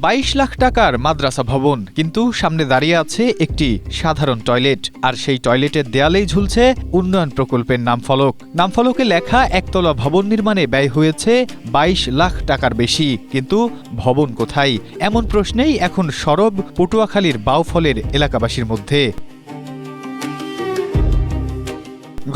22 লাখ টাকার মাদ্রাসা ভবন, কিন্তু সামনে দাঁড়িয়ে আছে একটি সাধারণ টয়লেট। আর সেই টয়লেটের দেয়ালেই ঝুলছে উন্নয়ন প্রকল্পের নামফলক। নামফলকে লেখা একতলা ভবন নির্মাণে ব্যয় হয়েছে 22 লাখ টাকার বেশি, কিন্তু ভবন কোথায়? এমন প্রশ্নেই এখন সরব পটুয়াখালীর বাউফলের এলাকাবাসীর মধ্যে।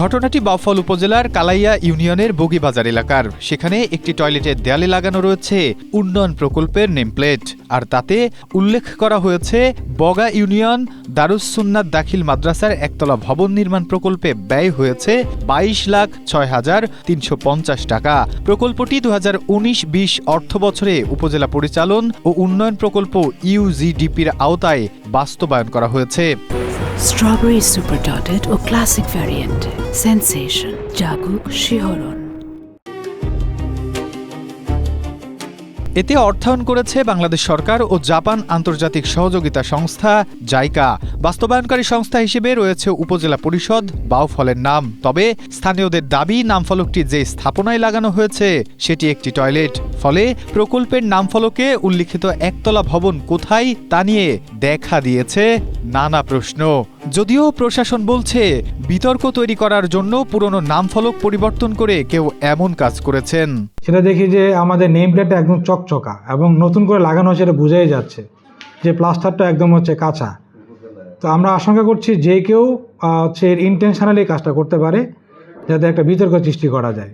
ঘটনাটি বাউফল উপজেলার কালাইয়া ইউনিয়নের বগিবাজার এলাকার। সেখানে একটি টয়লেটের দেয়ালে লাগানো রয়েছে উন্নয়ন প্রকল্পের নেমপ্লেট, আর তাতে উল্লেখ করা হয়েছে বগা ইউনিয়ন দারুস সুন্নাত দাখিল মাদ্রাসার একতলা ভবন নির্মাণ প্রকল্পে ব্যয় হয়েছে 22,06,350 টাকা। প্রকল্পটি 2019-20 অর্থ বছরে উপজেলা পরিচালন ও উন্নয়ন প্রকল্প ইউজিডিপির আওতায় বাস্তবায়ন করা হয়েছে। স্ট্রবেরি সুপার ডটেড ও ক্লাসিক ভ্যারিয়েন্ট সেন্সেশন জাগুক শিহরণ। এতে অর্থায়ন করেছে বাংলাদেশ সরকার ও জাপান আন্তর্জাতিক সহযোগিতা সংস্থা জাইকা। বাস্তবায়নকারী সংস্থা হিসেবে রয়েছে উপজেলা পরিষদ বাউফলের নাম। তবে স্থানীয়দের দাবি, নামফলকটি যে স্থাপনায় লাগানো হয়েছে সেটি একটি টয়লেট। ফলে প্রকল্পের নামফলকে উল্লিখিত একতলা ভবন কোথায় তা নিয়ে দেখা দিয়েছে নানা প্রশ্ন। যদিও প্রশাসন বলছে বিতর্ক তৈরি করার জন্য পুরনো নামফলক পরিবর্তন করে কেউ এমন কাজ করেছেন। সেটা দেখি যে আমাদের নেম প্লেটটা একদম চকচকা এবং নতুন করে লাগানো সেটা বোঝাই যাচ্ছে যে প্লাস্টারটা একদম কাঁচা। তো আমরা আশঙ্কা করছি যে কেউ ইন্টেনশনালি কাজটা করতে পারে, যাতে একটা বিতর্ক সৃষ্টি করা যায়।